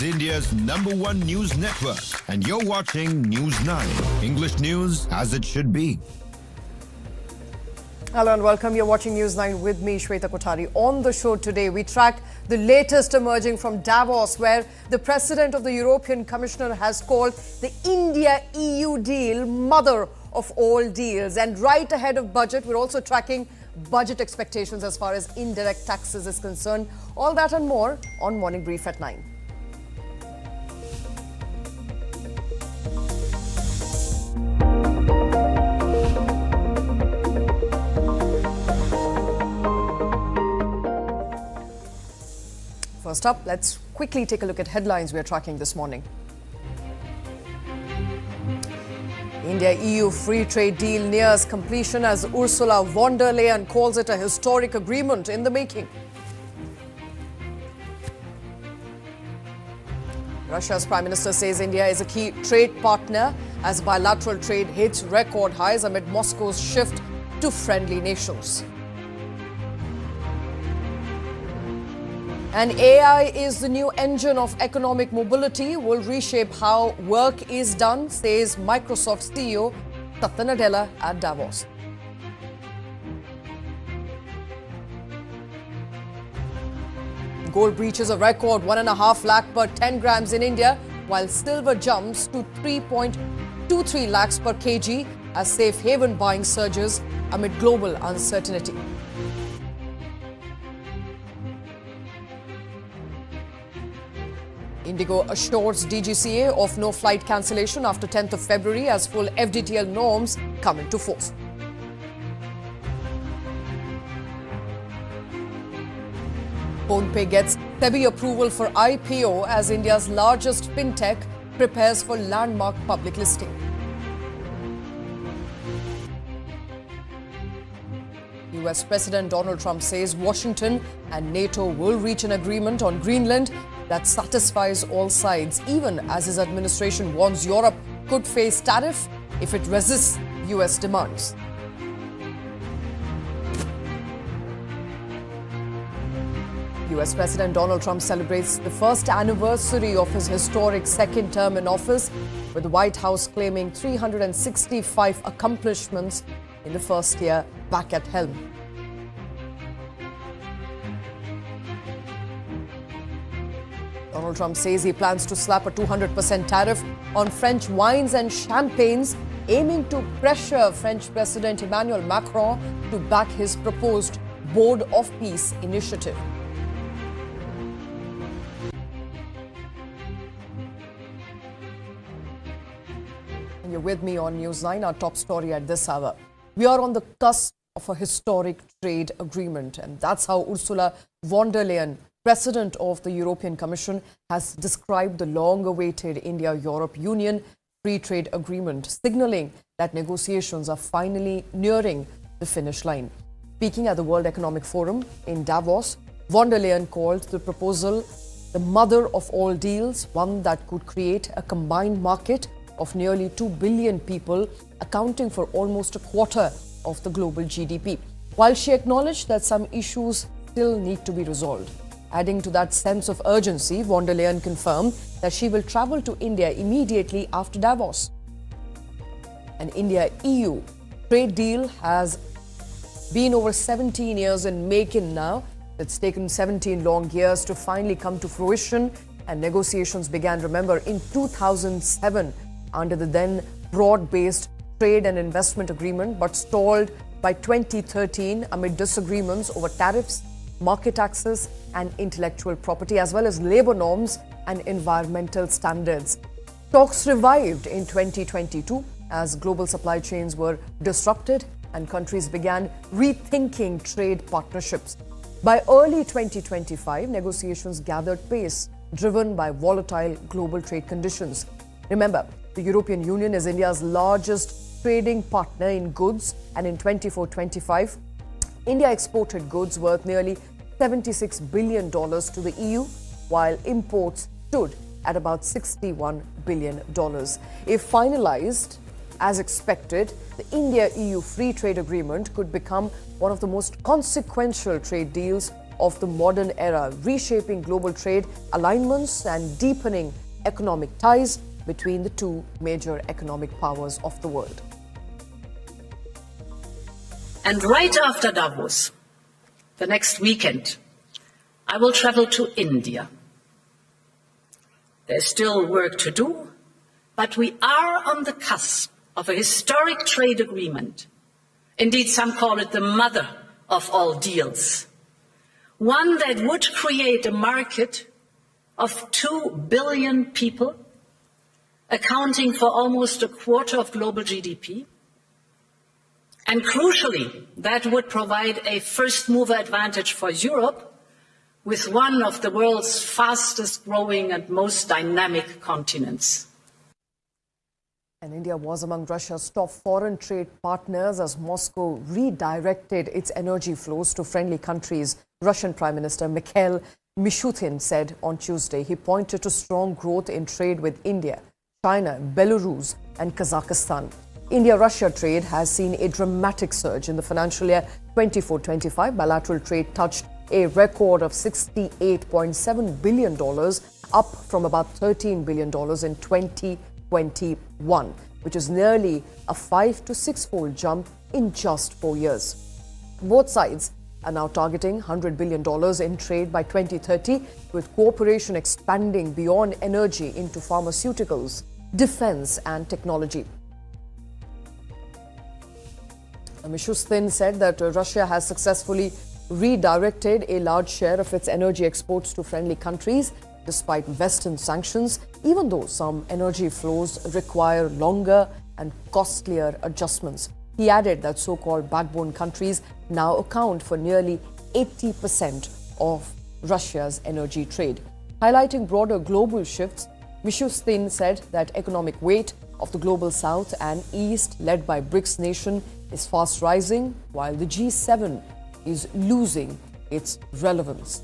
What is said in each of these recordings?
is India's #1 news network, and you're watching News 9. English news as it should be. Hello and welcome. You're watching News 9 with me, Shweta Kothari. On the show today, we track the latest emerging from Davos, where the president of the European Commission has called the India-EU deal mother of all deals. And right ahead of budget, we're also tracking budget expectations as far as indirect taxes is concerned. All that and more on Morning Brief at 9. First up, let's quickly take a look at headlines we're tracking this morning. India-EU free trade deal nears completion as Ursula von der Leyen calls it a historic agreement in the making. Russia's Prime Minister says India is a key trade partner as bilateral trade hits record highs amid Moscow's shift to friendly nations. And AI is the new engine of economic mobility, will reshape how work is done, says Microsoft CEO Satya Nadella at Davos. Gold breaches a record 1.5 lakh per 10 grams in India, while silver jumps to 3.23 lakhs per kg as safe haven buying surges amid global uncertainty. IndiGo assures DGCA of no flight cancellation after 10th of February as full FDTL norms come into force. PhonePe gets SEBI approval for IPO as India's largest fintech prepares for landmark public listing. US President Donald Trump says Washington and NATO will reach an agreement on Greenland that satisfies all sides, even as his administration warns Europe could face tariff if it resists US demands. US President Donald Trump celebrates the first anniversary of his historic second term in office, with the White House claiming 365 accomplishments in the first year back at helm. Donald Trump says he plans to slap a 200% tariff on French wines and champagnes, aiming to pressure French President Emmanuel Macron to back his proposed Board of Peace initiative. And you're with me on News 9, our top story at this hour. We are on the cusp of a historic trade agreement, and that's how Ursula von der Leyen, President of the European Commission, has described the long-awaited India-Europe Union free trade agreement, signaling that negotiations are finally nearing the finish line. Speaking at the World Economic Forum in Davos, von der Leyen called the proposal the mother of all deals, one that could create a combined market of nearly 2 billion people, accounting for almost a quarter of the global GDP. While she acknowledged that some issues still need to be resolved. Adding to that sense of urgency, von der Leyen confirmed that she will travel to India immediately after Davos. An India-EU trade deal has been over 17 years in making now. It's taken 17 long years to finally come to fruition, and negotiations began, remember, in 2007 under the then broad-based trade and investment agreement, but stalled by 2013 amid disagreements over tariffs, market access and intellectual property, as well as labor norms and environmental standards. Talks revived in 2022 as global supply chains were disrupted and countries began rethinking trade partnerships. By early 2025, negotiations gathered pace, driven by volatile global trade conditions. Remember, the European Union is India's largest trading partner in goods, and in 24-25, India exported goods worth nearly $76 billion to the EU, while imports stood at about $61 billion. If finalized, as expected, the India-EU free trade agreement could become one of the most consequential trade deals of the modern era, reshaping global trade alignments and deepening economic ties between the two major economic powers of the world. And right after Davos, the next weekend, I will travel to India. There's still work to do, but we are on the cusp of a historic trade agreement. Indeed, some call it the mother of all deals. One that would create a market of 2 billion people, accounting for almost a quarter of global GDP. And crucially, that would provide a first-mover advantage for Europe, with one of the world's fastest-growing and most dynamic continents. And India was among Russia's top foreign trade partners as Moscow redirected its energy flows to friendly countries. Russian Prime Minister Mikhail Mishustin said on Tuesday he pointed to strong growth in trade with India, China, Belarus and Kazakhstan. India-Russia trade has seen a dramatic surge in the financial year 24-25. Bilateral trade touched a record of $68.7 billion, up from about $13 billion in 2021, which is nearly a 5- to 6-fold jump in just 4 years. Both sides are now targeting $100 billion in trade by 2030, with cooperation expanding beyond energy into pharmaceuticals, defense and technology. Mishustin said that Russia has successfully redirected a large share of its energy exports to friendly countries despite Western sanctions, even though some energy flows require longer and costlier adjustments. He added that so-called backbone countries now account for nearly 80% of Russia's energy trade. Highlighting broader global shifts, Mishustin said that economic weight of the global south and east, led by BRICS nation, is fast rising, while the G7 is losing its relevance.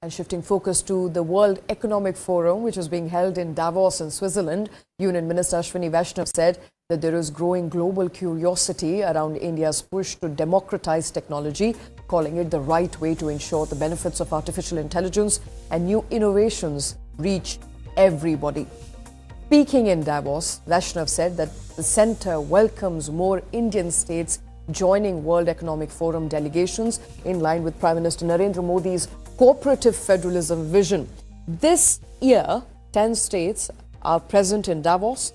And shifting focus to the World Economic Forum, which is being held in Davos in Switzerland, Union Minister Ashwini Vaishnav said that there is growing global curiosity around India's push to democratize technology, calling it the right way to ensure the benefits of artificial intelligence and new innovations reach everybody. Speaking in Davos, Vaishnav said that the centre welcomes more Indian states joining World Economic Forum delegations in line with Prime Minister Narendra Modi's cooperative federalism vision. This year, 10 states are present in Davos,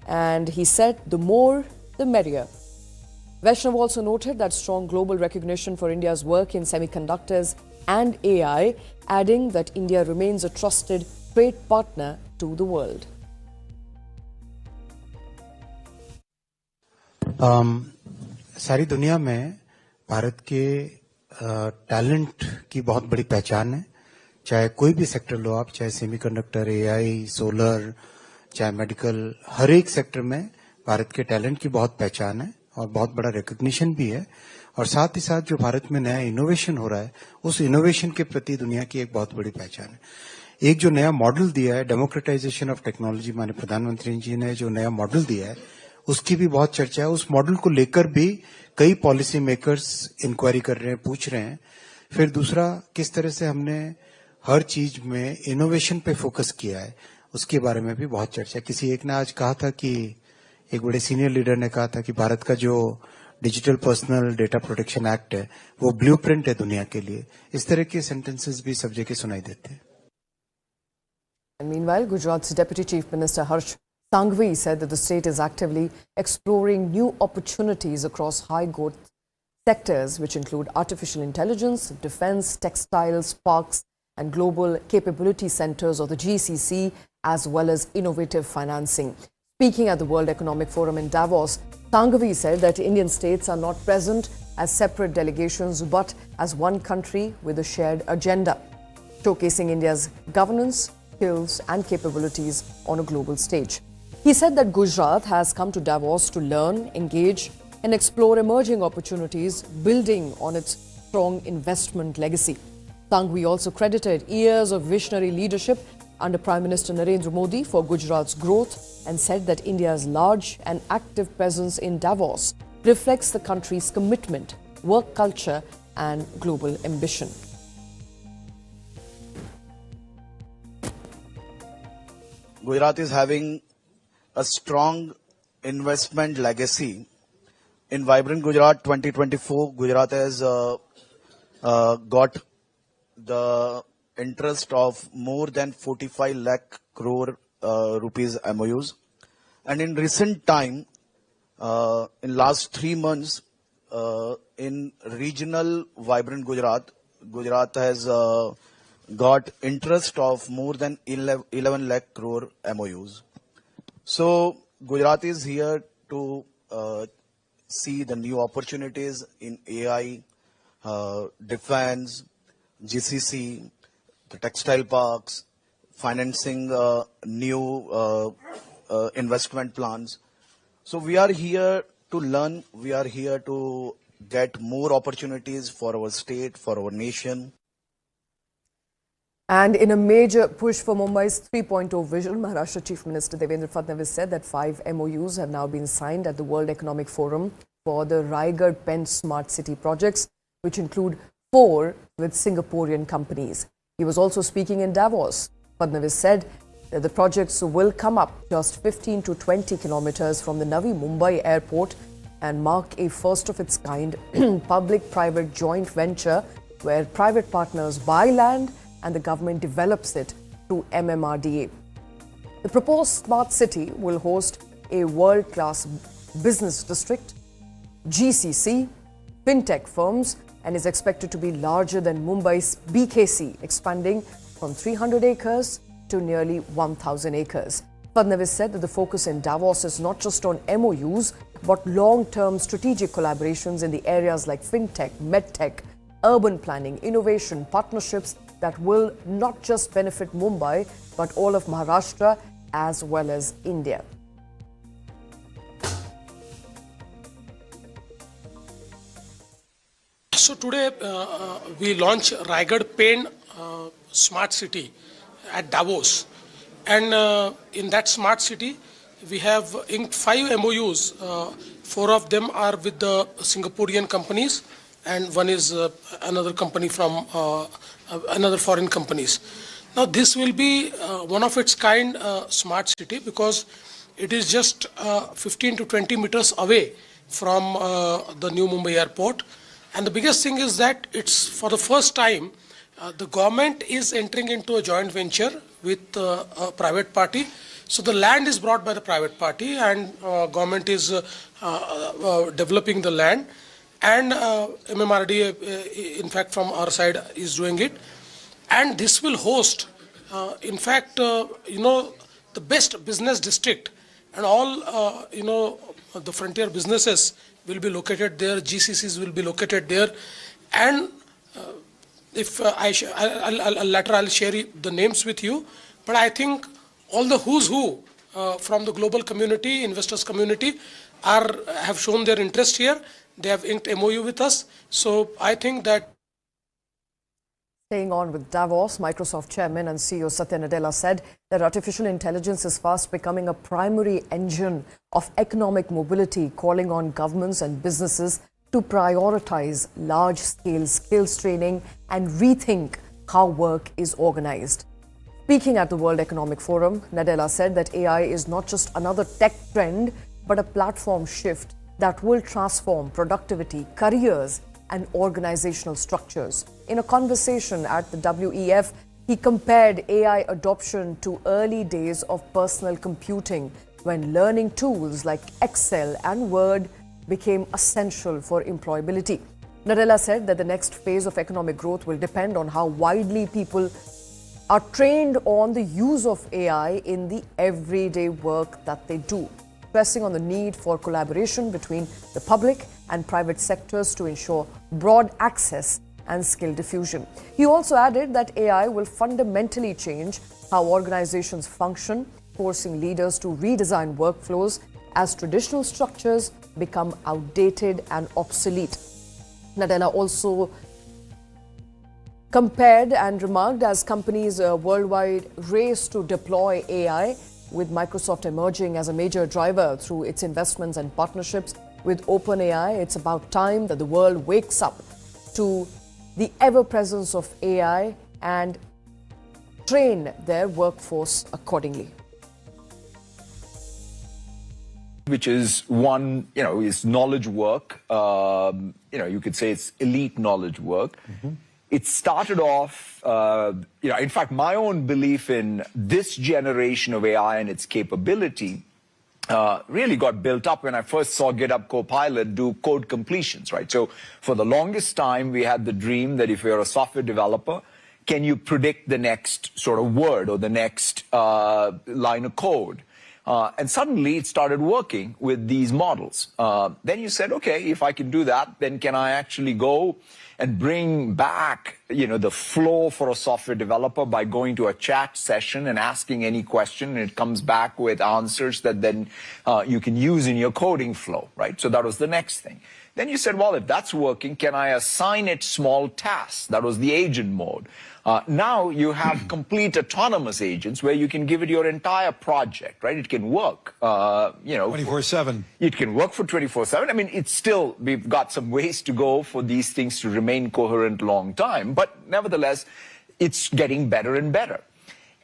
and he said the more, the merrier. Vaishnav also noted that strong global recognition for India's work in semiconductors and AI, adding that India remains a trusted trade partner to the world. सारी दुनिया में भारत के talent की बहुत बड़ी पहचान है, चाहे कोई भी सेक्टर लो आप, चाहे सेमीकंडक्टर, एआई, सोलर, चाहे मेडिकल, हर एक सेक्टर में भारत के टैलेंट की बहुत पहचान है और बहुत बड़ा रिकॉग्निशन भी है। और साथ ही साथ जो भारत में नया इनोवेशन हो रहा है, उस इनोवेशन के प्रति दुनिया की एक बहुत बड़ी पहचान है। एक जो नया मॉडल दिया है, डेमोक्रेटाइजेशन ऑफ टेक्नोलॉजी, माननीय प्रधानमंत्री जी ने जो नया मॉडल दिया है, उसकी भी बहुत चर्चा है। उस मॉडल को लेकर भी कई पॉलिसी मेकर्स इंक्वायरी कर रहे हैं, पूछ रहे हैं। फिर दूसरा, किस तरह से हमने हर चीज में इनोवेशन पे फोकस किया है, उसके बारे में भी बहुत चर्चा। किसी एक ने आज कहा था कि, एक बड़े सीनियर लीडर ने कहा था कि भारत का जो digital personal data protection act है, वो ब्लूप्रिंट है दुनिया के लिए। इस तरह के सेंटेंसेस भी सब जगह सुनाई देते हैं। Meanwhile, Gujarat's Deputy Chief Minister Harsh Sanghvi said that the state is actively exploring new opportunities across high-growth sectors, which include artificial intelligence, defense, textiles, parks, and global capability centers, or the GCC, as well as innovative financing. Speaking at the World Economic Forum in Davos, Sanghvi said that Indian states are not present as separate delegations, but as one country with a shared agenda, showcasing India's governance, skills and capabilities on a global stage. He said that Gujarat has come to Davos to learn, engage and explore emerging opportunities, building on its strong investment legacy. Sanghvi also credited years of visionary leadership under Prime Minister Narendra Modi for Gujarat's growth and said that India's large and active presence in Davos reflects the country's commitment, work culture and global ambition. Gujarat is having a strong investment legacy. In Vibrant Gujarat 2024, Gujarat has got the interest of more than 45 lakh crore rupees MOUs. And in recent time, in last 3 months, in regional Vibrant Gujarat, Gujarat has got interest of more than 11 lakh crore MOUs. So Gujarat is here to see the new opportunities in AI, defense, GCC, the textile parks, financing new investment plans. So we are here to learn, we are here to get more opportunities for our state, for our nation. And in a major push for Mumbai's 3.0 vision, Maharashtra Chief Minister Devendra Fadnavis said that 5 MOUs have now been signed at the World Economic Forum for the Raigad-Pench Smart City projects, which include 4 with Singaporean companies. He was also speaking in Davos. Fadnavis said that the projects will come up just 15 to 20 kilometers from the Navi Mumbai airport and mark a first-of-its-kind public-private joint venture where private partners buy land and the government develops it through MMRDA. The proposed smart city will host a world-class business district, GCC, fintech firms, and is expected to be larger than Mumbai's BKC, expanding from 300 acres to nearly 1,000 acres. Fadnavis said that the focus in Davos is not just on MOUs, but long-term strategic collaborations in the areas like fintech, medtech, urban planning, innovation, partnerships that will not just benefit Mumbai, but all of Maharashtra as well as India. So today we launch Raigad-Pench Smart City at Davos. And in that smart city, we have inked 5 MOUs. 4 of them are with the Singaporean companies, and one is another company from another foreign companies. Now this will be one of its kind smart city because it is just 15 to 20 meters away from the new Mumbai airport. And the biggest thing is that it's for the first time the government is entering into a joint venture with a private party. So the land is brought by the private party and government is developing the land. And MMRDA, in fact, from our side is doing it. And this will host, in fact, the best business district and all, the frontier businesses will be located there, GCCs will be located there. And if I'll share the names with you, but I think all the who's who from the global community, investors community have shown their interest here. They have inked MOU with us. So I think that. Staying on with Davos, Microsoft Chairman and CEO Satya Nadella said that artificial intelligence is fast becoming a primary engine of economic mobility, calling on governments and businesses to prioritize large-scale skills training and rethink how work is organized. Speaking at the World Economic Forum, Nadella said that AI is not just another tech trend, but a platform shift that will transform productivity, careers, and organizational structures. In a conversation at the WEF, he compared AI adoption to early days of personal computing, when learning tools like Excel and Word became essential for employability. Nadella said that the next phase of economic growth will depend on how widely people are trained on the use of AI in the everyday work that they do, pressing on the need for collaboration between the public and private sectors to ensure broad access and skill diffusion. He also added that AI will fundamentally change how organizations function, forcing leaders to redesign workflows as traditional structures become outdated and obsolete. Nadella also compared and remarked as companies worldwide race to deploy AI, with Microsoft emerging as a major driver through its investments and partnerships with OpenAI. It's about time that the world wakes up to the ever-presence of AI and train their workforce accordingly. Which is one, is knowledge work. You could say it's elite knowledge work. It started off, in fact, my own belief in this generation of AI and its capability really got built up when I first saw GitHub Copilot do code completions, right? So for the longest time, we had the dream that if you're a software developer, can you predict the next sort of word or the next line of code? And suddenly it started working with these models. Then you said, okay, if I can do that, then can I actually go and bring back, the flow for a software developer by going to a chat session and asking any question, and it comes back with answers that then you can use in your coding flow, right? So that was the next thing. Then you said, well, if that's working, can I assign it small tasks? That was the agent mode. Now you have complete autonomous agents where you can give it your entire project, right? It can work, 24/7. It can work for 24/7. I mean, it's still, we've got some ways to go for these things to remain coherent long time, but nevertheless, it's getting better and better.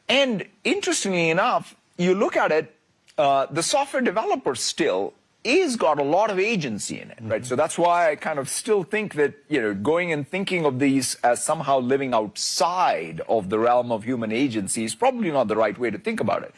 And interestingly enough, you look at it, the software developer still is got a lot of agency in it, right? So that's why I kind of still think that, going and thinking of these as somehow living outside of the realm of human agency is probably not the right way to think about it.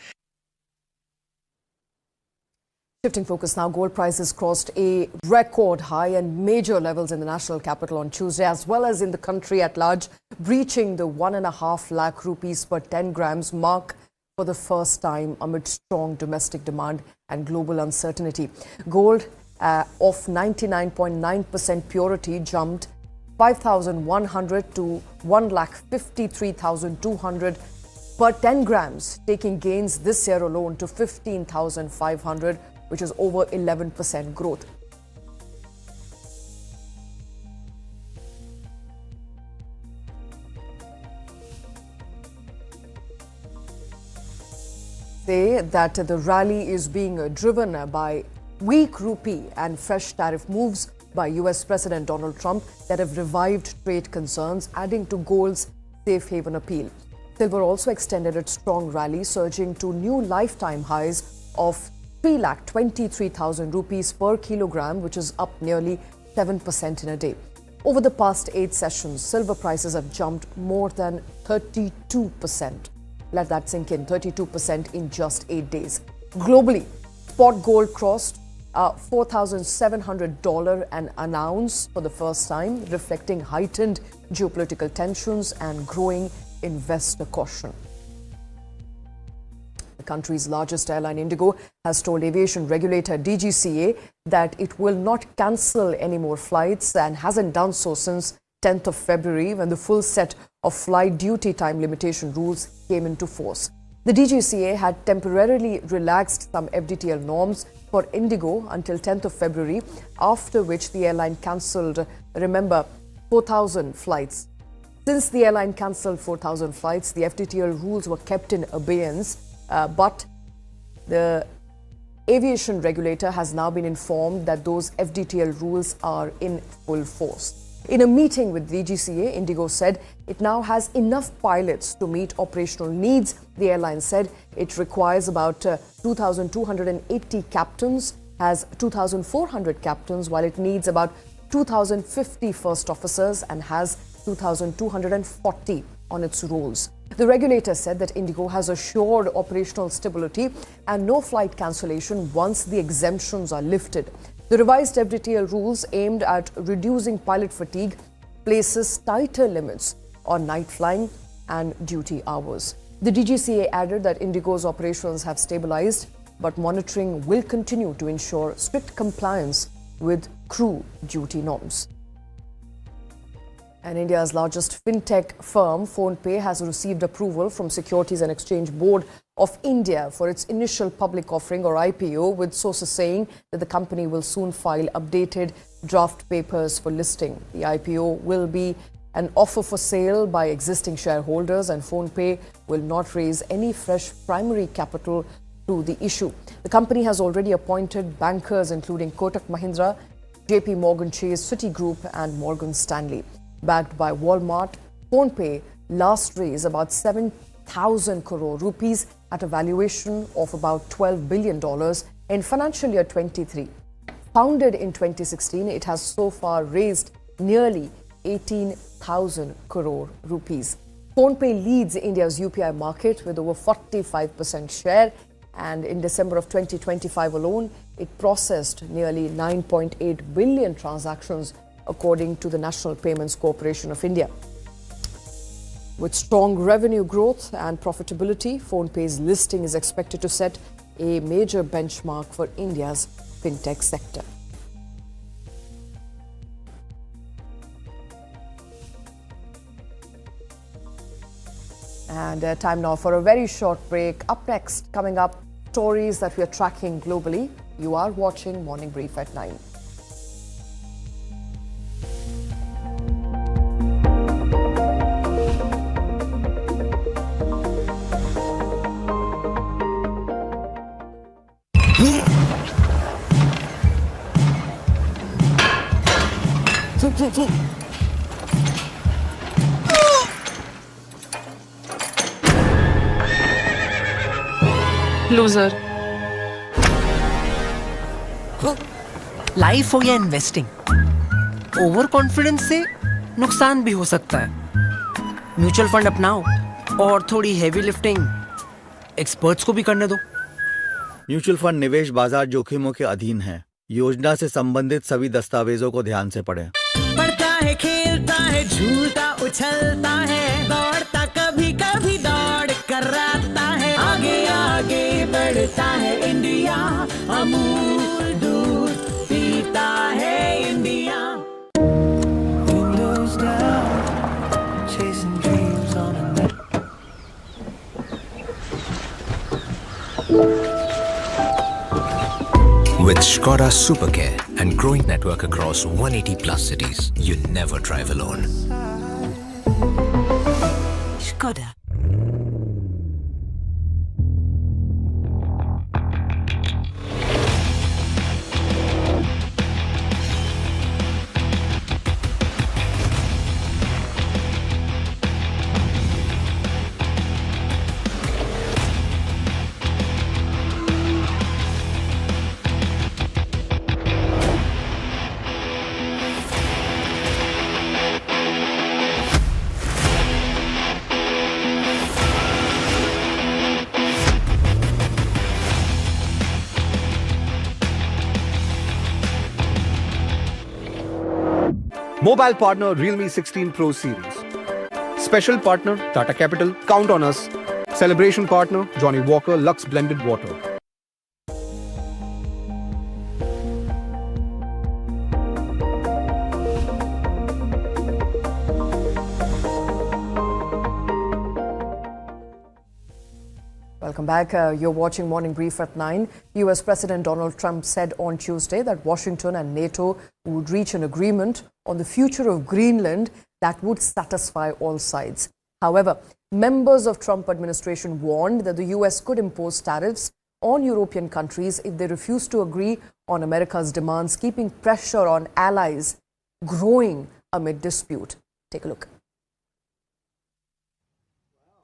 Shifting focus now, gold prices crossed a record high and major levels in the national capital on Tuesday, as well as in the country at large, breaching the 1.5 lakh rupees per 10 grams mark for the first time amid strong domestic demand and global uncertainty. Gold of 99.9% purity jumped 5,100 to 1,53,200 per 10 grams, taking gains this year alone to 15,500, which is over 11% growth. Say that the rally is being driven by weak rupee and fresh tariff moves by US President Donald Trump that have revived trade concerns, adding to gold's safe haven appeal. Silver also extended its strong rally, surging to new lifetime highs of 3,23,000 rupees per kilogram, which is up nearly 7% in a day. Over the past 8 sessions, silver prices have jumped more than 32%. Let that sink in, 32% in just 8 days. Globally, spot gold crossed $4,700 an ounce for the first time, reflecting heightened geopolitical tensions and growing investor caution. The country's largest airline, IndiGo, has told aviation regulator DGCA that it will not cancel any more flights and hasn't done so since 10th of February, when the full set of flight duty time limitation rules came into force. The DGCA had temporarily relaxed some FDTL norms for IndiGo until 10th of February, after which the airline cancelled, remember, 4,000 flights. Since the airline cancelled 4,000 flights, the FDTL rules were kept in abeyance, but the aviation regulator has now been informed that those FDTL rules are in full force. In a meeting with DGCA, IndiGo said it now has enough pilots to meet operational needs. The airline said it requires about 2,280 captains, has 2,400 captains, while it needs about 2,050 first officers and has 2,240 on its rolls. The regulator said that IndiGo has assured operational stability and no flight cancellation once the exemptions are lifted. The revised FDTL rules aimed at reducing pilot fatigue places tighter limits on night flying and duty hours. The DGCA added that IndiGo's operations have stabilized, but monitoring will continue to ensure strict compliance with crew duty norms. And India's largest fintech firm, PhonePe, has received approval from Securities and Exchange Board of India for its initial public offering, or IPO, with sources saying that the company will soon file updated draft papers for listing. The IPO will be an offer for sale by existing shareholders, and PhonePe will not raise any fresh primary capital through the issue. The company has already appointed bankers including Kotak Mahindra, JP Morgan Chase, Citigroup and Morgan Stanley. Backed by Walmart, PhonePe last raised about 7,000 crore rupees at a valuation of about $12 billion in financial year 23. Founded in 2016, it has so far raised nearly 18,000 crore rupees. PhonePe leads India's UPI market with over 45% share, and in December of 2025 alone, it processed nearly 9.8 billion transactions, according to the National Payments Corporation of India. With strong revenue growth and profitability, PhonePe's listing is expected to set a major benchmark for India's fintech sector. And time now for a very short break. Up next, coming up, stories that we are tracking globally. You are watching Morning Brief at 9. Loser. Life हो या investing, over confidence से नुकसान भी हो सकता है। Mutual fund अपनाओ और थोड़ी हेवी लिफ्टिंग एक्सपर्ट्स को भी करने दो। म्यूचुअल फंड निवेश बाजार जोखिमों के अधीन है। योजना से संबंधित सभी दस्तावेजों को ध्यान से पढ़ें। पढ़ता है, खेलता है, झूलता उछलता है, दौड़ता कभी कभी दौड़ कराता है, आगे आगे बढ़ता है इंडिया, अमूल दूध पीता है India. Windows down, chasing dreams on a net. With Skoda Supercare and growing network across 180 plus cities, you never drive alone. Skoda. Mobile partner Realme 16 Pro series. Special partner Tata Capital, count on us. Celebration partner Johnny Walker Lux Blended Water. Welcome back. You're watching Morning Brief at 9. US President Donald Trump said on Tuesday that Washington and NATO would reach an agreement on the future of Greenland that would satisfy all sides. However, members of Trump administration warned that the US could impose tariffs on European countries if they refuse to agree on America's demands, keeping pressure on allies growing amid dispute. Take a look.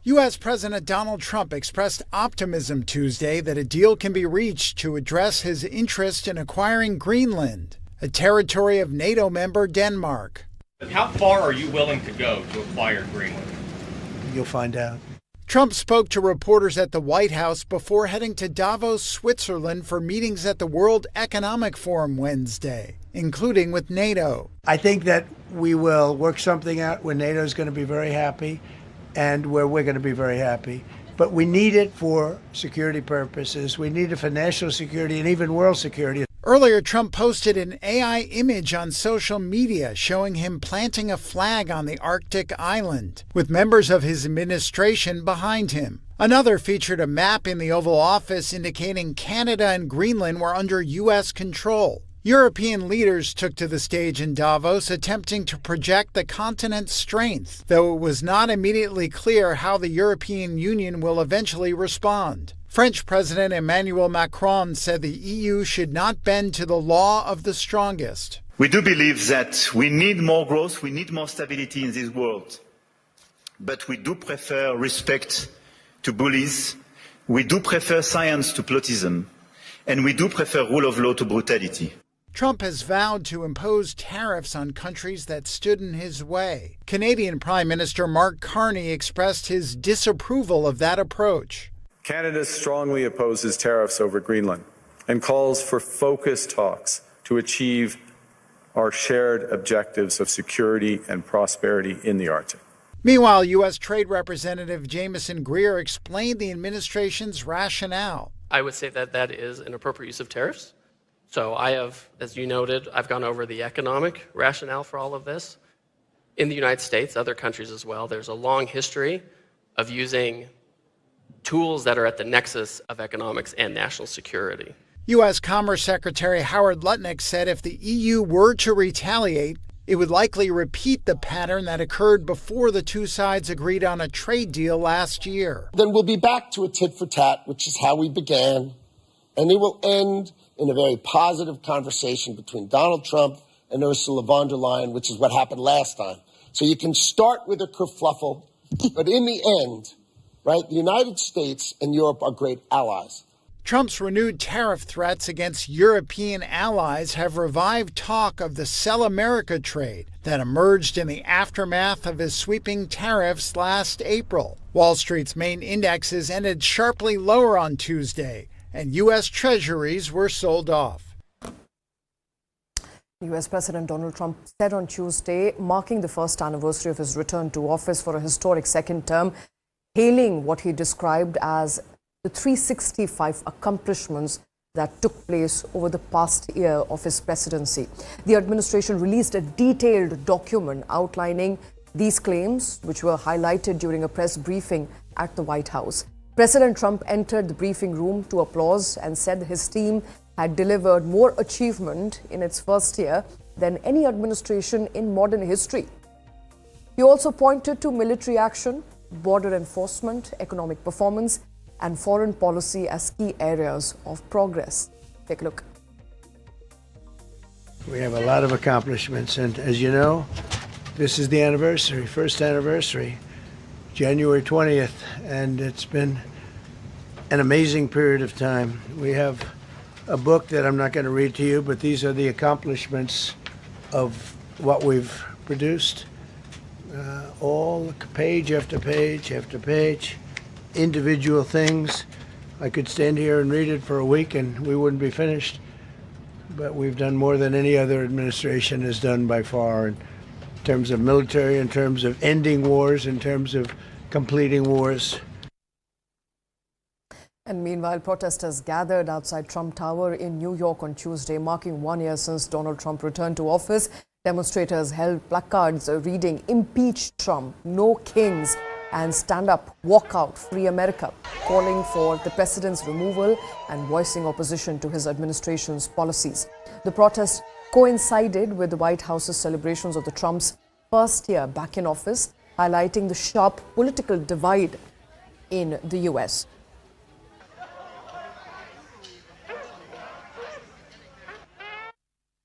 U.S. President Donald Trump expressed optimism Tuesday that a deal can be reached to address his interest in acquiring Greenland, a territory of NATO member Denmark. How far are you willing to go to acquire Greenland? You'll find out. Trump spoke to reporters at the White House before heading to Davos, Switzerland for meetings at the World Economic Forum Wednesday, including with NATO. I think that we will work something out where NATO is going to be very happy and where we're going to be very happy. But we need it for security purposes. We need it for national security and even world security. Earlier, Trump posted an AI image on social media showing him planting a flag on the Arctic island, with members of his administration behind him. Another featured a map in the Oval Office indicating Canada and Greenland were under U.S. control. European leaders took to the stage in Davos, attempting to project the continent's strength, though it was not immediately clear how the European Union will eventually respond. French President Emmanuel Macron said the EU should not bend to the law of the strongest. We do believe that we need more growth, we need more stability in this world, but we do prefer respect to bullies, we do prefer science to plotism, and we do prefer rule of law to brutality. Trump has vowed to impose tariffs on countries that stood in his way. Canadian Prime Minister Mark Carney expressed his disapproval of that approach. Canada strongly opposes tariffs over Greenland and calls for focused talks to achieve our shared objectives of security and prosperity in the Arctic. Meanwhile, U.S. Trade Representative Jamieson Greer explained the administration's rationale. I would say that that is an appropriate use of tariffs. So I have, as you noted, I've gone over the economic rationale for all of this. In the United States, other countries as well, there's a long history of using tools that are at the nexus of economics and national security. U.S. Commerce Secretary Howard Lutnick said if the EU were to retaliate, it would likely repeat the pattern that occurred before the two sides agreed on a trade deal last year. Then we'll be back to a tit for tat, which is how we began, and it will end in a very positive conversation between Donald Trump and Ursula von der Leyen, which is what happened last time. So you can start with a kerfluffle, but in the end, right, the United States and Europe are great allies. Trump's renewed tariff threats against European allies have revived talk of the Sell America trade that emerged in the aftermath of his sweeping tariffs last April. Wall Street's main indexes ended sharply lower on Tuesday, and U.S. Treasuries were sold off. U.S. President Donald Trump said on Tuesday, marking the first anniversary of his return to office for a historic second term, hailing what he described as the 365 accomplishments that took place over the past year of his presidency. The administration released a detailed document outlining these claims, which were highlighted during a press briefing at the White House. President Trump entered the briefing room to applause and said his team had delivered more achievement in its first year than any administration in modern history. He also pointed to military action, border enforcement, economic performance, and foreign policy as key areas of progress. Take a look. We have a lot of accomplishments, and as you know, this is the anniversary, first anniversary, January 20th, and it's been an amazing period of time. We have a book that I'm not going to read to you, but these are the accomplishments of what we've produced. All page after page after page, individual things. I could stand here and read it for a week and we wouldn't be finished, but we've done more than any other administration has done by far in terms of military, in terms of ending wars, in terms of completing wars. And meanwhile, protesters gathered outside Trump Tower in New York on Tuesday, marking 1 year since Donald Trump returned to office. Demonstrators held placards reading "Impeach Trump, No Kings," and "Stand Up, Walk Out, Free America," calling for the president's removal and voicing opposition to his administration's policies. The protest coincided with the White House's celebrations of the Trump's first year back in office, highlighting the sharp political divide in the U.S.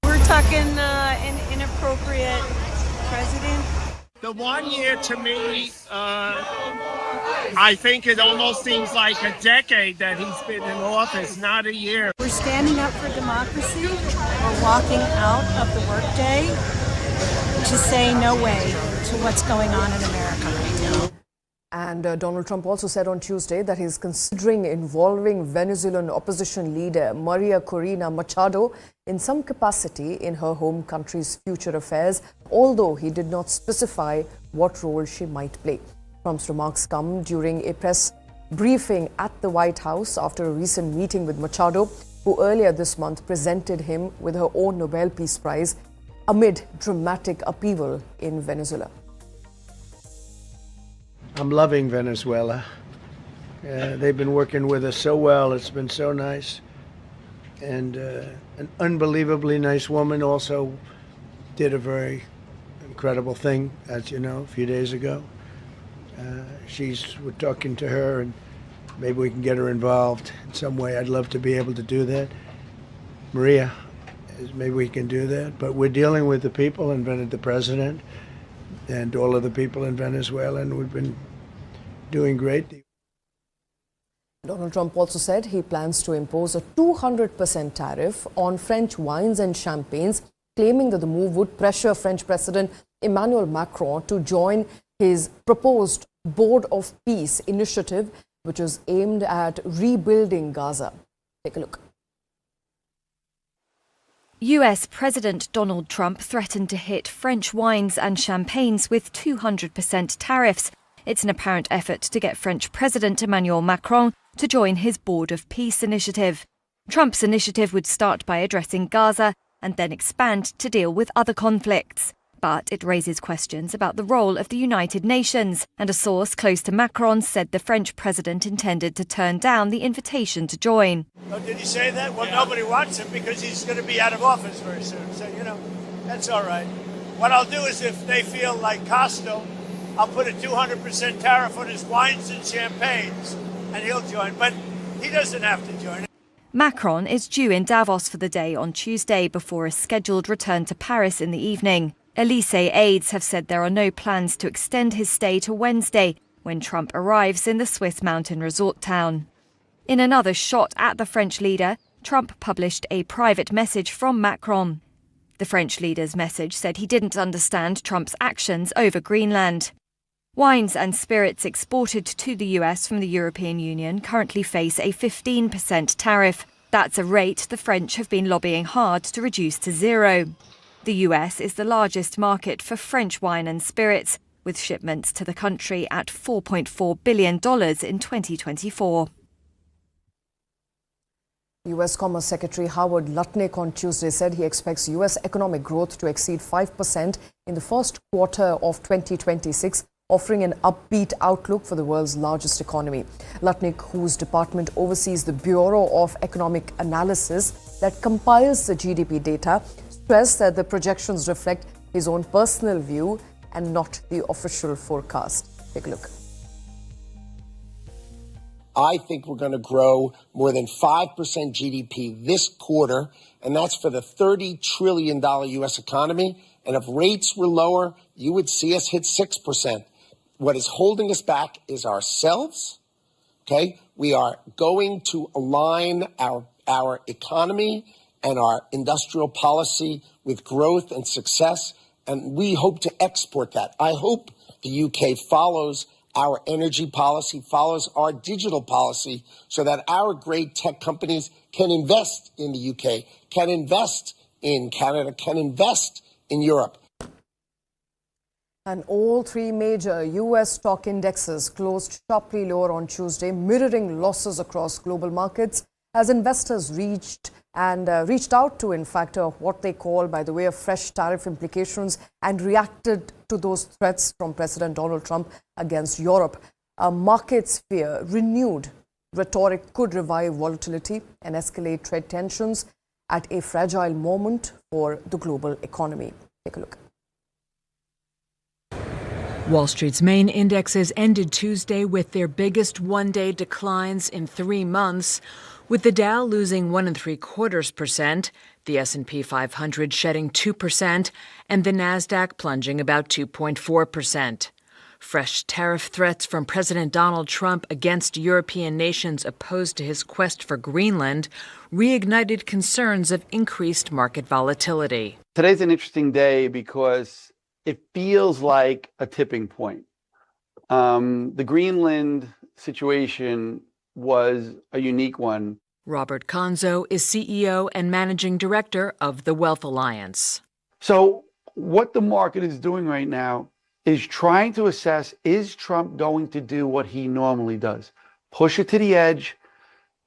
We're talking an inappropriate president. The 1 year to me, I think it almost seems like a decade that he's been in office, not a year. We're standing up for democracy. We're walking out of the workday to say no way to what's going on in America right now. And Donald Trump also said on Tuesday that he's considering involving Venezuelan opposition leader Maria Corina Machado in some capacity in her home country's future affairs, although he did not specify what role she might play. Trump's remarks come during a press briefing at the White House after a recent meeting with Machado, who earlier this month presented him with her own Nobel Peace Prize amid dramatic upheaval in Venezuela. I'm loving Venezuela. They've been working with us so well. It's been so nice. and an unbelievably nice woman also did a very incredible thing, as you know, a few days ago. We're talking to her, and maybe we can get her involved in some way. I'd love to be able to do that. Maria, maybe we can do that. But we're dealing with the people and the president and all of the people in Venezuela, and we've been doing great. Donald Trump also said he plans to impose a 200% tariff on French wines and champagnes, claiming that the move would pressure French President Emmanuel Macron to join his proposed Board of Peace initiative, which is aimed at rebuilding Gaza. Take a look. US President Donald Trump threatened to hit French wines and champagnes with 200% tariffs. It's an apparent effort to get French President Emmanuel Macron to join his Board of Peace initiative. Trump's initiative would start by addressing Gaza and then expand to deal with other conflicts. But it raises questions about the role of the United Nations, and a source close to Macron said the French president intended to turn down the invitation to join. Oh, did he say that? Well, nobody wants him because he's going to be out of office very soon. So, that's all right. What I'll do is if they feel like Costo, I'll put a 200% tariff on his wines and champagnes, and he'll join. But he doesn't have to join. Macron is due in Davos for the day on Tuesday before a scheduled return to Paris in the evening. Élysée aides have said there are no plans to extend his stay to Wednesday, when Trump arrives in the Swiss mountain resort town. In another shot at the French leader, Trump published a private message from Macron. The French leader's message said he didn't understand Trump's actions over Greenland. Wines and spirits exported to the US from the European Union currently face a 15% tariff. That's a rate the French have been lobbying hard to reduce to zero. The US is the largest market for French wine and spirits, with shipments to the country at $4.4 billion in 2024. U.S. Commerce Secretary Howard Lutnick on Tuesday said he expects U.S. economic growth to exceed 5% in the first quarter of 2026, offering an upbeat outlook for the world's largest economy. Lutnick, whose department oversees the Bureau of Economic Analysis that compiles the GDP data, stressed that the projections reflect his own personal view and not the official forecast. Take a look. I think we're going to grow more than 5% GDP this quarter, and that's for the $30 trillion U.S. economy. And if rates were lower, you would see us hit 6%. What is holding us back is ourselves, okay? We are going to align our economy and our industrial policy with growth and success, and we hope to export that. I hope the UK follows our energy policy, follows our digital policy, so that our great tech companies can invest in the UK, can invest in Canada, can invest in Europe. And all three major U.S. stock indexes closed sharply lower on Tuesday, mirroring losses across global markets as investors reached out to, in fact, what they call, by the way, of fresh tariff implications and reacted to those threats from President Donald Trump against Europe. Markets fear renewed rhetoric could revive volatility and escalate trade tensions at a fragile moment for the global economy. Take a look. Wall Street's main indexes ended Tuesday with their biggest one-day declines in 3 months, with the Dow losing 1.75%, the S&P 500 shedding 2%, and the Nasdaq plunging about 2.4%. Fresh tariff threats from President Donald Trump against European nations opposed to his quest for Greenland reignited concerns of increased market volatility. Today's an interesting day because it feels like a tipping point. The Greenland situation was a unique one. Robert Conzo is CEO and managing director of the Wealth Alliance. So what the market is doing right now is trying to assess, is Trump going to do what he normally does? Push it to the edge.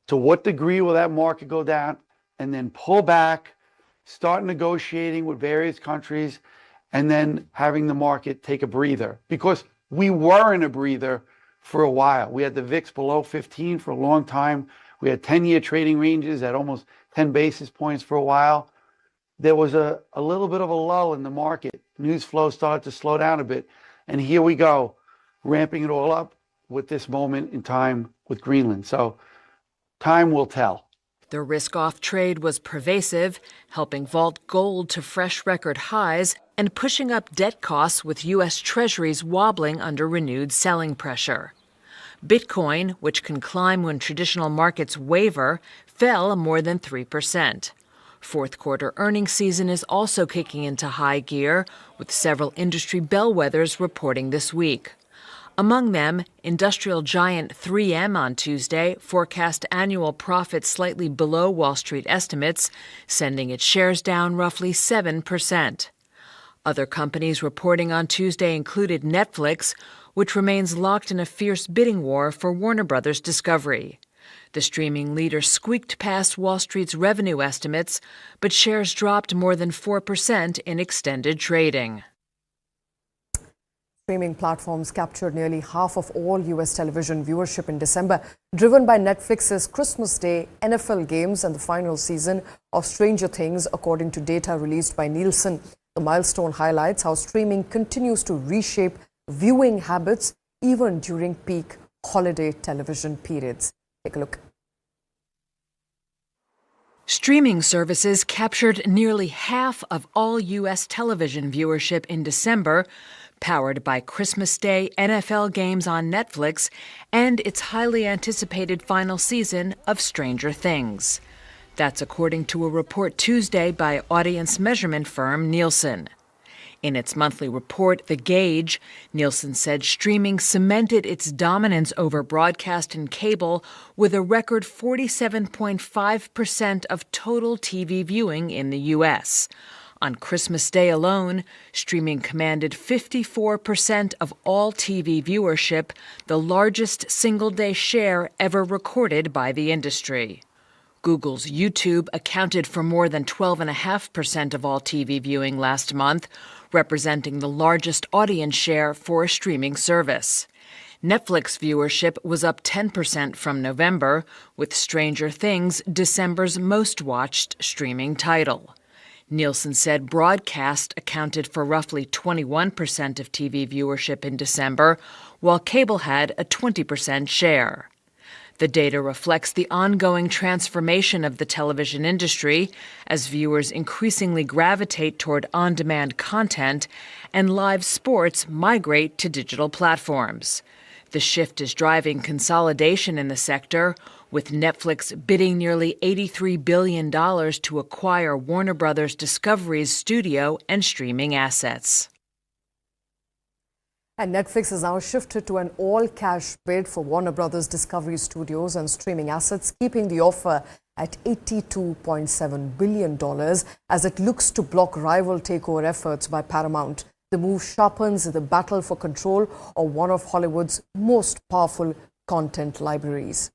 To what degree will that market go down? And then pull back, start negotiating with various countries, and then having the market take a breather. Because we were in a breather for a while. We had the VIX below 15 for a long time. We had 10-year trading ranges at almost 10 basis points for a while. There was a little bit of a lull in the market. News flow started to slow down a bit. And here we go, ramping it all up with this moment in time with Greenland. So time will tell. The risk-off trade was pervasive, helping vault gold to fresh record highs and pushing up debt costs with U.S. Treasuries wobbling under renewed selling pressure. Bitcoin, which can climb when traditional markets waver, fell more than 3%. Fourth quarter earnings season is also kicking into high gear, with several industry bellwethers reporting this week. Among them, industrial giant 3M on Tuesday forecast annual profits slightly below Wall Street estimates, sending its shares down roughly 7%. Other companies reporting on Tuesday included Netflix, which remains locked in a fierce bidding war for Warner Brothers Discovery. The streaming leader squeaked past Wall Street's revenue estimates, but shares dropped more than 4% in extended trading. Streaming platforms captured nearly half of all U.S. television viewership in December, driven by Netflix's Christmas Day, NFL games, and the final season of Stranger Things, according to data released by Nielsen. The milestone highlights how streaming continues to reshape viewing habits even during peak holiday television periods. Take a look. Streaming services captured nearly half of all U.S. television viewership in December, powered by Christmas Day NFL games on Netflix and its highly anticipated final season of Stranger Things. That's according to a report Tuesday by audience measurement firm Nielsen. In its monthly report, The Gauge, Nielsen said streaming cemented its dominance over broadcast and cable with a record 47.5% of total TV viewing in the U.S. On Christmas Day alone, streaming commanded 54% of all TV viewership, the largest single-day share ever recorded by the industry. Google's YouTube accounted for more than 12.5% of all TV viewing last month, representing the largest audience share for a streaming service. Netflix viewership was up 10% from November, with Stranger Things December's most-watched streaming title. Nielsen said broadcast accounted for roughly 21% of TV viewership in December, while cable had a 20% share. The data reflects the ongoing transformation of the television industry as viewers increasingly gravitate toward on-demand content and live sports migrate to digital platforms. The shift is driving consolidation in the sector, with Netflix bidding nearly $83 billion to acquire Warner Brothers Discovery's studio and streaming assets. And Netflix has now shifted to an all-cash bid for Warner Brothers Discovery Studios and streaming assets, keeping the offer at $82.7 billion as it looks to block rival takeover efforts by Paramount. The move sharpens the battle for control of one of Hollywood's most powerful content libraries.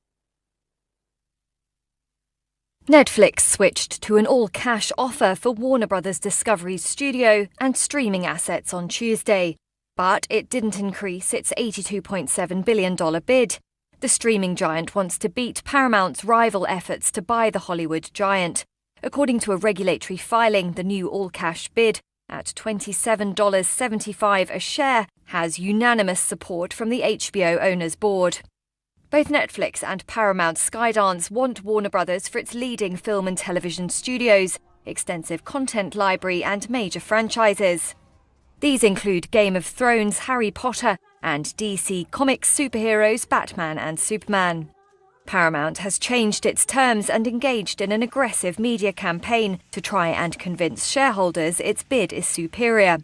Netflix switched to an all-cash offer for Warner Brothers Discovery's studio and streaming assets on Tuesday. But it didn't increase its $82.7 billion bid. The streaming giant wants to beat Paramount's rival efforts to buy the Hollywood giant. According to a regulatory filing, the new all-cash bid at $27.75 a share has unanimous support from the HBO owners board. Both Netflix and Paramount Skydance want Warner Brothers for its leading film and television studios, extensive content library and major franchises. These include Game of Thrones, Harry Potter, and DC Comics superheroes Batman and Superman. Paramount has changed its terms and engaged in an aggressive media campaign to try and convince shareholders its bid is superior.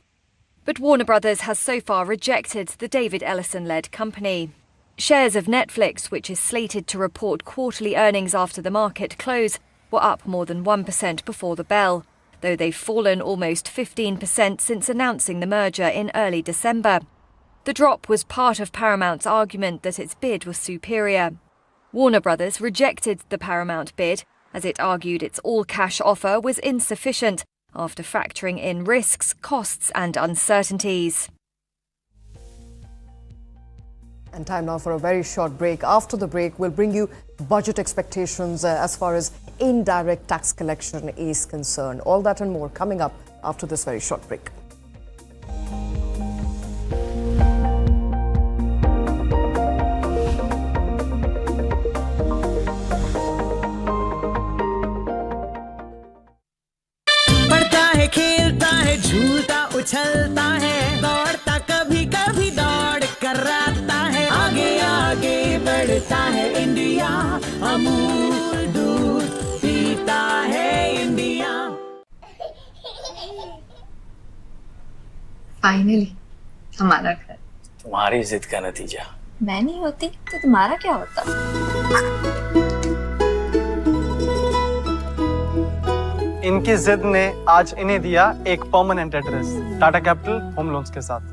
But Warner Brothers has so far rejected the David Ellison-led company. Shares of Netflix, which is slated to report quarterly earnings after the market close, were up more than 1% before the bell, though they've fallen almost 15% since announcing the merger in early December. The drop was part of Paramount's argument that its bid was superior. Warner Brothers rejected the Paramount bid, as it argued its all-cash offer was insufficient after factoring in risks, costs and uncertainties. And time now for a very short break. After the break, we'll bring you budget expectations as far as indirect tax collection is concerned. All that and more coming up after this very short break. पढ़ता है खेलता है झूलता उछलता है दौड़ता कभी कभी दौड़ कराता है आगे आगे बढ़ता है इंडिया अमूल दूध पीता है इंडिया फाइनली हमारा घर। तुम्हारी जिद का नतीजा। मैं नहीं होती तो तुम्हारा क्या होता? इनकी जिद ने आज इन्हें दिया एक permanent address Tata capital home loans के साथ।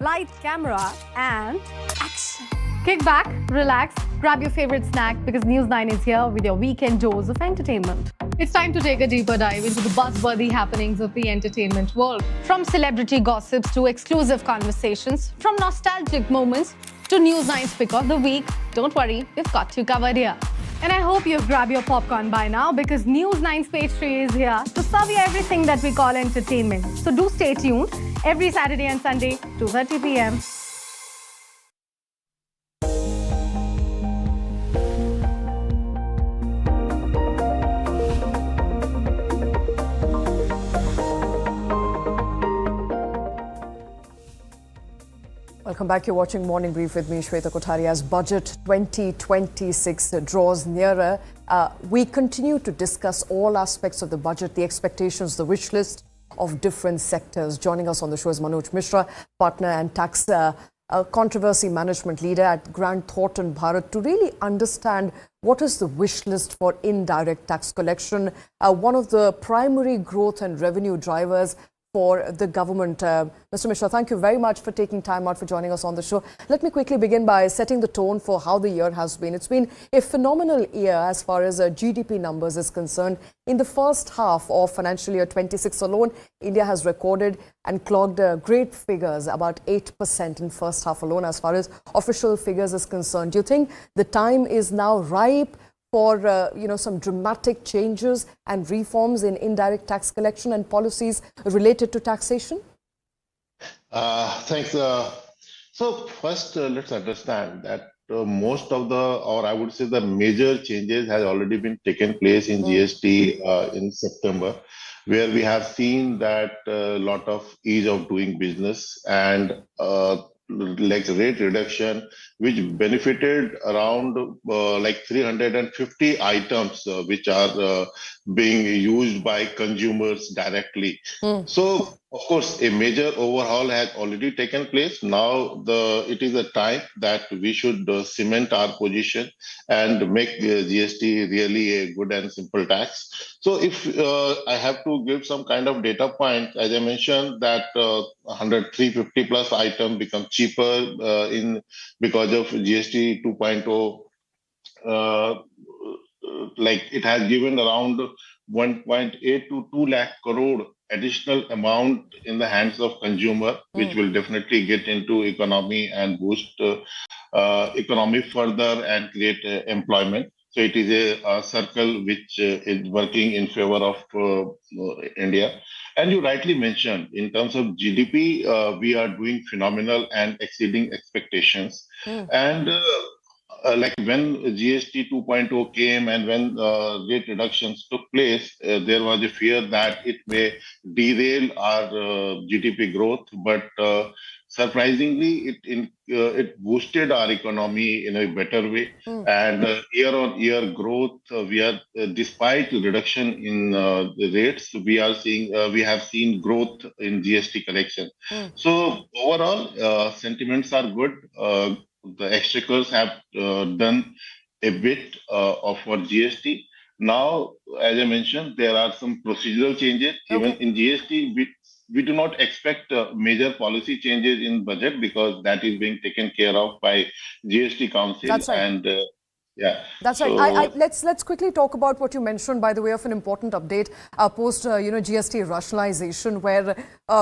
Light, camera, and action. Kick back, relax, grab your favorite snack because News 9 is here with your weekend dose of entertainment. It's time to take a deeper dive into the buzzworthy happenings of the entertainment world. From celebrity gossips to exclusive conversations, from nostalgic moments to News 9's pick of the week. Don't worry, we've got you covered here. And I hope you've grabbed your popcorn by now because News 9's page 3 is here to serve you everything that we call entertainment. So do stay tuned every Saturday and Sunday, 2:30 p.m. Welcome back. You're watching Morning Brief with me, Shweta Kothari. As Budget 2026 draws nearer, we continue to discuss all aspects of the budget, the expectations, the wish list of different sectors. Joining us on the show is Manoj Mishra, partner and tax controversy management leader at Grant Thornton Bharat, to really understand what is the wish list for indirect tax collection, one of the primary growth and revenue drivers for the government. Mr. Mishra, thank you very much for taking time out for joining us on the show. Let me quickly begin by setting the tone for how the year has been. It's been a phenomenal year as far as GDP numbers is concerned. In the first half of financial year 26 alone, India has recorded and clocked great figures, about 8% in first half alone as far as official figures is concerned. Do you think the time is now ripe for some dramatic changes and reforms in indirect tax collection and policies related to taxation? Thanks. So first, let's understand that most of or I would say the major changes has already been taken place in GST in September, where we have seen that a lot of ease of doing business and like rate reduction, which benefited around like 350 items which are being used by consumers directly. So, of course, a major overhaul has already taken place. Now, it is a time that we should cement our position and make GST really a good and simple tax. So, if I have to give some kind of data point, as I mentioned, that 350 plus items become cheaper because of GST 2.0. Like it has given around 1.8 to 2 lakh crore additional amount in the hands of consumer, which will definitely get into economy and boost economy further and create employment. So it is a circle which is working in favor of India. And you rightly mentioned, in terms of GDP, we are doing phenomenal and exceeding expectations. And like when GST 2.0 came and when rate reductions took place, there was a fear that it may derail our GDP growth. But surprisingly, it boosted our economy in a better way. And year-on-year growth, we are despite reduction in the rates, we have seen growth in GST collection. So overall, sentiments are good. The exchequers have done a bit for GST. Now, as I mentioned, there are some procedural changes. Even in GST, we do not expect major policy changes in budget because that is being taken care of by GST Council. That's right. And yeah, that's so, right. Let's quickly talk about what you mentioned by the way of an important update post GST rationalization, where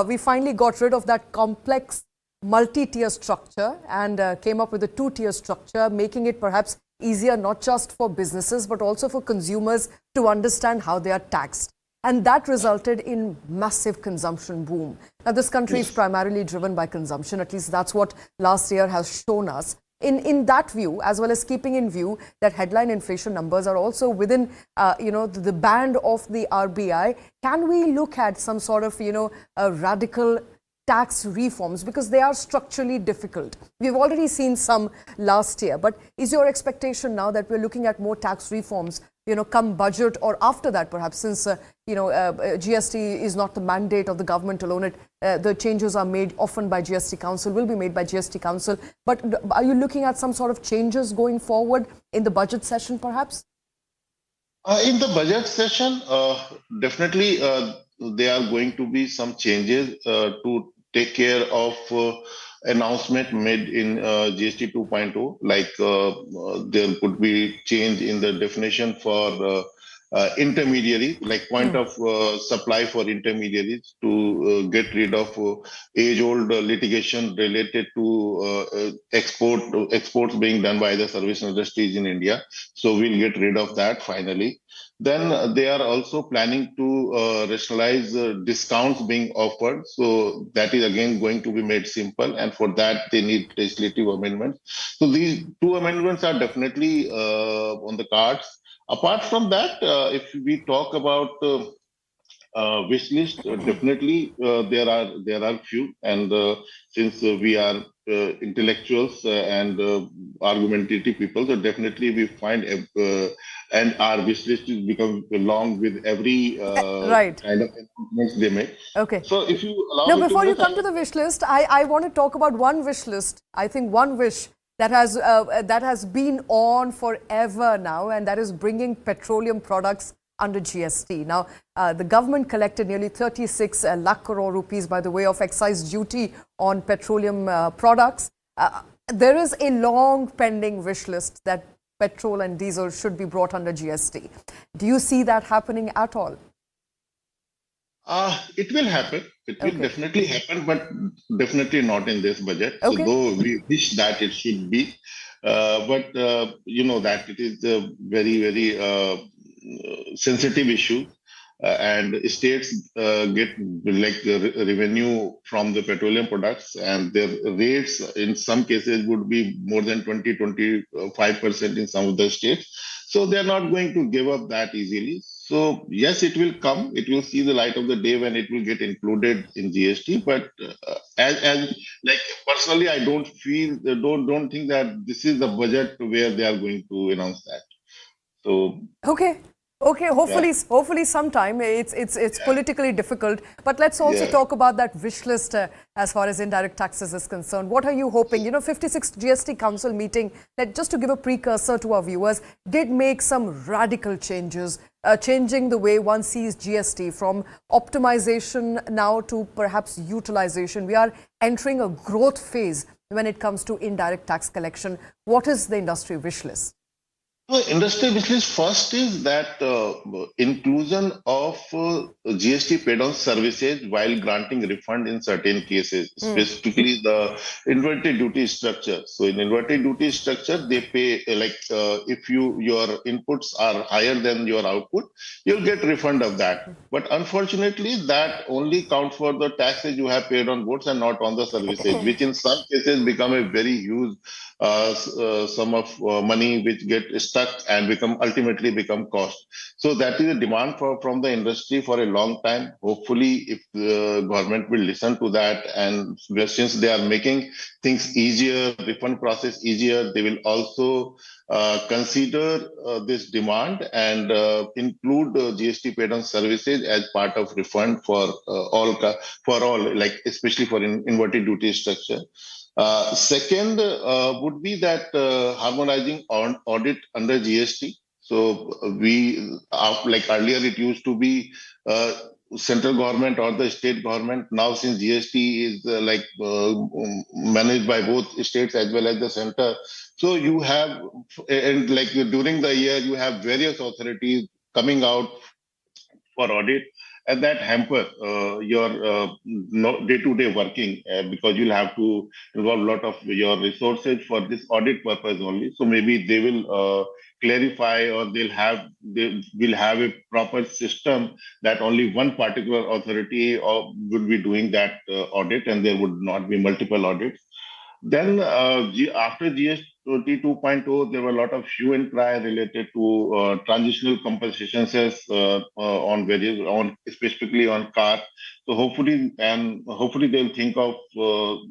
we finally got rid of that complex multi-tier structure and came up with a two-tier structure, making it perhaps easier not just for businesses but also for consumers to understand how they are taxed. And that resulted in massive consumption boom. Now, this country is primarily driven by consumption, at least that's what last year has shown us. In that view, as well as keeping in view that headline inflation numbers are also within, the band of the RBI, can we look at some sort of, radical tax reforms, because they are structurally difficult? We've already seen some last year, but is your expectation now that we're looking at more tax reforms, come budget or after that perhaps, since, GST is not the mandate of the government alone, the changes are made often by GST Council, will be made by GST Council, but are you looking at some sort of changes going forward in the budget session perhaps? In the budget session, definitely there are going to be some changes to take care of announcement made in GST 2.0, like there could be change in the definition for intermediary, like point of supply for intermediaries, to get rid of age-old litigation related to exports being done by the service industries in India. So we'll get rid of that finally. Then they are also planning to rationalize discounts being offered. So that is again going to be made simple. And for that, they need legislative amendments. So these two amendments are definitely on the cards. Apart from that, if we talk about wish list, definitely there are few. And since we are intellectuals and argumentative people, so definitely we find and our wish list is become long with every kind of announcements they make. Okay. So if you allow me before to you come to the wish list, I want to talk about one wish list. I think one wish that has been on forever now, and that is bringing petroleum products under GST. Now, the government collected nearly 36 lakh crore rupees by the way of excise duty on petroleum products. There is a long pending wish list that petrol and diesel should be brought under GST. Do you see that happening at all? It will happen. It will definitely happen, but definitely not in this budget. So though we wish that it should be, but you know that it is a very, very sensitive issue, and states get like revenue from the petroleum products, and their rates in some cases would be more than 20-25% in some of the states. So they are not going to give up that easily. So yes, it will come. It will see the light of the day when it will get included in GST. But as like personally, I don't think that this is the budget where they are going to announce that. So Okay, hopefully sometime. It's politically difficult, but let's also talk about that wish list as far as indirect taxes is concerned. What are you hoping? 56th GST Council meeting, that just to give a precursor to our viewers, did make some radical changes, changing the way one sees GST from optimization now to perhaps utilization. We are entering a growth phase when it comes to indirect tax collection. What is the industry wish list? The industry wish list first is that inclusion of GST paid on services while granting refund in certain cases, specifically the inverted duty structure. So in inverted duty structure, they pay if your inputs are higher than your output, you'll get refund of that. But unfortunately, that only counts for the taxes you have paid on goods and not on the services, which in some cases become a very huge sum of money which get stuck stuck and ultimately become cost. So that is a demand from the industry for a long time. Hopefully, if the government will listen to that, and since they are making things easier, refund process easier, they will also consider this demand and include GST paid on services as part of refund for all, like especially for inverted duty structure. Second would be that harmonizing on audit under GST. So like earlier it used to be central government or the state government. Now since GST is managed by both states as well as the center, so you have, and like during the year, you have various authorities coming out for audit, and that hamper your day-to-day working because you'll have to involve a lot of your resources for this audit purpose only. So maybe they will clarify, or they will have a proper system that only one particular authority would be doing that audit, and there would not be multiple audits. Then after GST 2.0, there were a lot of hue and cry related to transitional compensations specifically on car. So hopefully they'll think of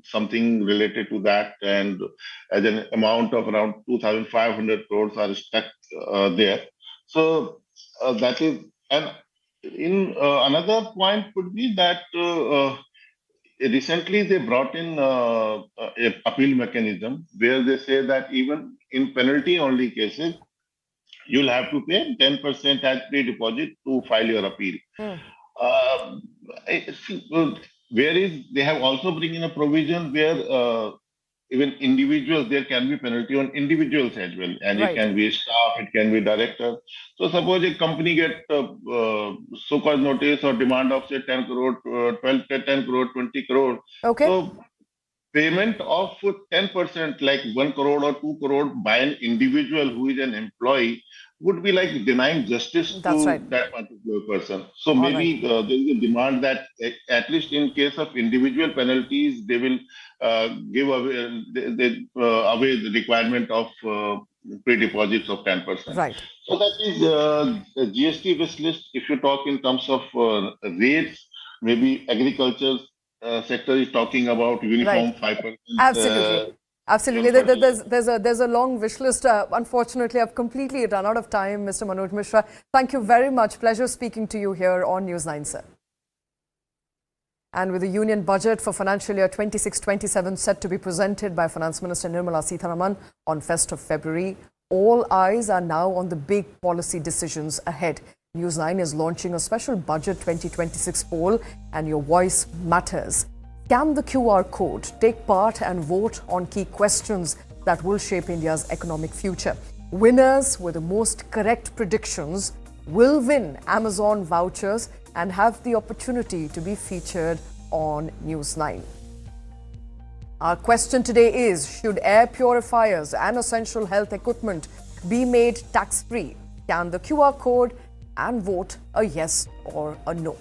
something related to that, and as an amount of around 2,500 crores are stuck there. So that is, and in another point could be that recently they brought in an appeal mechanism where they say that even in penalty only cases, you'll have to pay 10% as pre-deposit to file your appeal. Whereas they have also bring in a provision where even individuals, there can be penalty on individuals as well, and it can be staff, it can be director. So suppose a company get so-called notice or demand of say 10 crore, 10 crore, 20 crore. Okay. So payment of 10%, like 1 crore or 2 crore by an individual who is an employee would be like denying justice to that particular person. So maybe there is a demand that at least in case of individual penalties, they will give away the requirement of pre-deposits of 10%. Right. So that is a GST wish list. If you talk in terms of rates, maybe agriculture sector is talking about uniform 5%. Absolutely. Absolutely. There's a long wish list. Unfortunately, I've completely run out of time, Mr. Manoj Mishra. Thank you very much. Pleasure speaking to you here on News 9, sir. And with the union budget for financial year 26-27 set to be presented by Finance Minister Nirmala Sitharaman on 1st of February, all eyes are now on the big policy decisions ahead. News 9 is launching a special budget 2026 poll, and your voice matters. Scan the QR code, take part and vote on key questions that will shape India's economic future. Winners with the most correct predictions will win Amazon vouchers and have the opportunity to be featured on News 9. Our question today is, should air purifiers and essential health equipment be made tax-free? Scan the QR code and vote a yes or a no.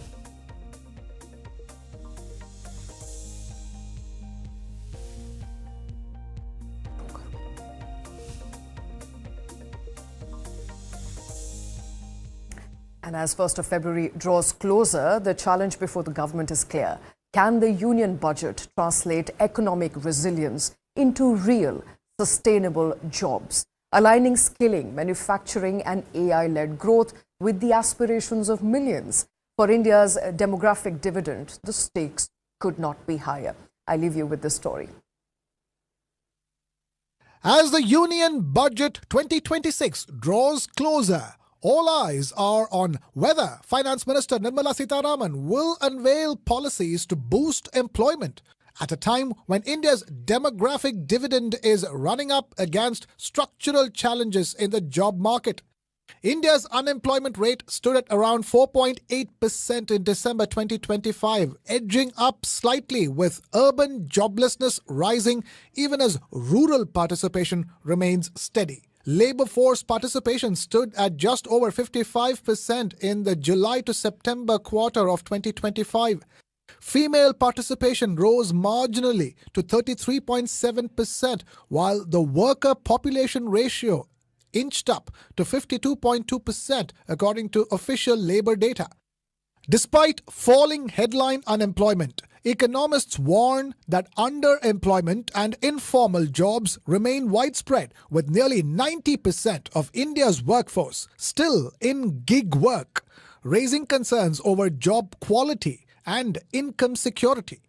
And as 1st of February draws closer, the challenge before the government is clear. Can the union budget translate economic resilience into real, sustainable jobs, aligning skilling, manufacturing and AI-led growth with the aspirations of millions? For India's demographic dividend, the stakes could not be higher. I leave you with this story. As the Union Budget 2026 draws closer, all eyes are on whether Finance Minister Nirmala Sitharaman will unveil policies to boost employment at a time when India's demographic dividend is running up against structural challenges in the job market. India's unemployment rate stood at around 4.8% in December 2025, edging up slightly with urban joblessness rising even as rural participation remains steady. Labour force participation stood at just over 55% in the July to September quarter of 2025. Female participation rose marginally to 33.7%, while the worker population ratio inched up to 52.2% according to official labor data. Despite falling headline unemployment, economists warn that underemployment and informal jobs remain widespread, with nearly 90% of India's workforce still in gig work, raising concerns over job quality and income security.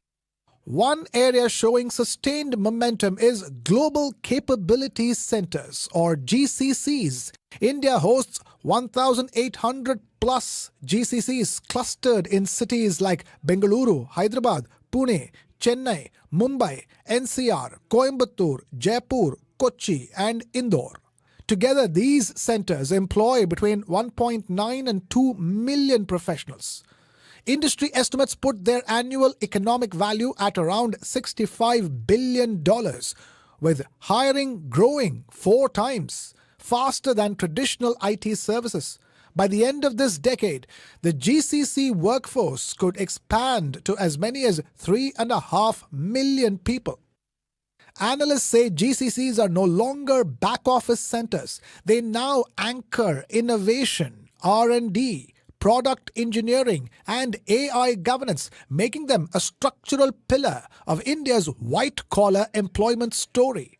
One area showing sustained momentum is Global Capability Centers, or GCCs. India hosts 1,800 plus GCCs clustered in cities like Bengaluru, Hyderabad, Pune, Chennai, Mumbai, NCR, Coimbatore, Jaipur, Kochi and Indore. Together, these centers employ between 1.9 and 2 million professionals. Industry estimates put their annual economic value at around $65 billion, with hiring growing 4 times faster than traditional IT services. By the end of this decade, the GCC workforce could expand to as many as 3.5 million people. Analysts say GCCs are no longer back-office centers. They now anchor innovation, R&D, product engineering and AI governance, making them a structural pillar of India's white-collar employment story.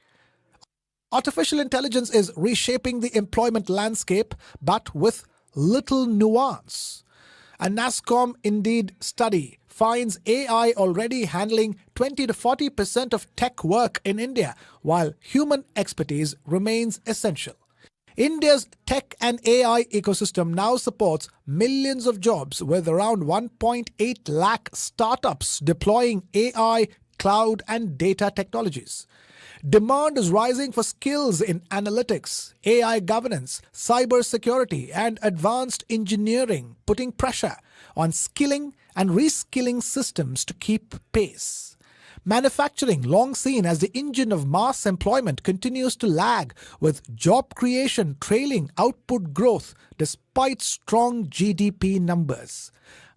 Artificial intelligence is reshaping the employment landscape, but with little nuance. A NASSCOM Indeed study finds AI already handling 20 to 40% of tech work in India, while human expertise remains essential. India's tech and AI ecosystem now supports millions of jobs, with around 1.8 lakh startups deploying AI, cloud and data technologies. Demand is rising for skills in analytics, AI governance, cybersecurity and advanced engineering, putting pressure on skilling and reskilling systems to keep pace. Manufacturing, long seen as the engine of mass employment, continues to lag, with job creation trailing output growth despite strong GDP numbers.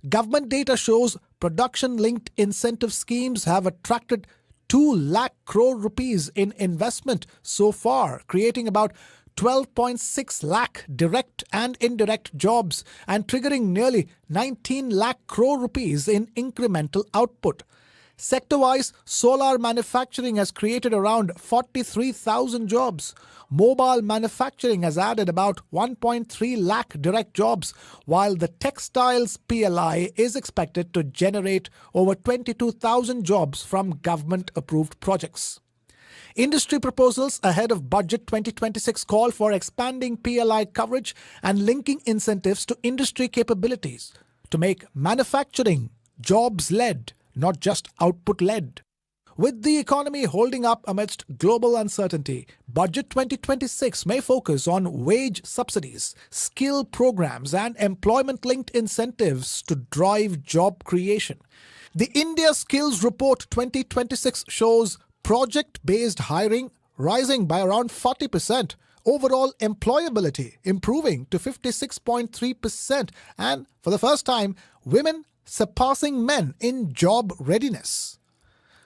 Government data shows production-linked incentive schemes have attracted 2 lakh crore rupees in investment so far, creating about 12.6 lakh direct and indirect jobs and triggering nearly 19 lakh crore rupees in incremental output. Sector-wise, solar manufacturing has created around 43,000 jobs. Mobile manufacturing has added about 1.3 lakh direct jobs, while the textiles PLI is expected to generate over 22,000 jobs from government-approved projects. Industry proposals ahead of Budget 2026 call for expanding PLI coverage and linking incentives to industry capabilities to make manufacturing jobs-led, not just output-led. With the economy holding up amidst global uncertainty, Budget 2026 may focus on wage subsidies, skill programs and employment-linked incentives to drive job creation. The India Skills Report 2026 shows project-based hiring rising by around 40%, overall employability improving to 56.3%, and for the first time, women surpassing men in job readiness.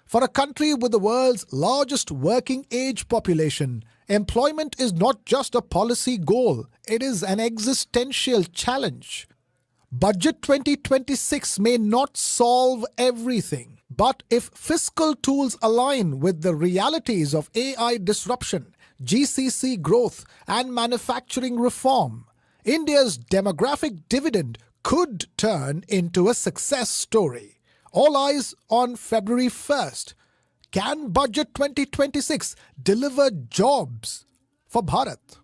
For a country with the world's largest working age population, employment is not just a policy goal, it is an existential challenge. Budget 2026 may not solve everything, but if fiscal tools align with the realities of AI disruption, GCC growth and manufacturing reform, India's demographic dividend could turn into a success story. All eyes on February 1st. Can Budget 2026 deliver jobs for Bharat?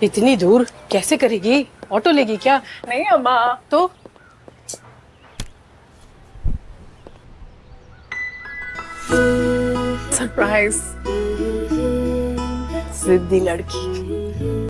इतनी दूर कैसे करेगी? Auto लेगी क्या? नहीं अम्मा। तो surprise, जिद्दी लड़की।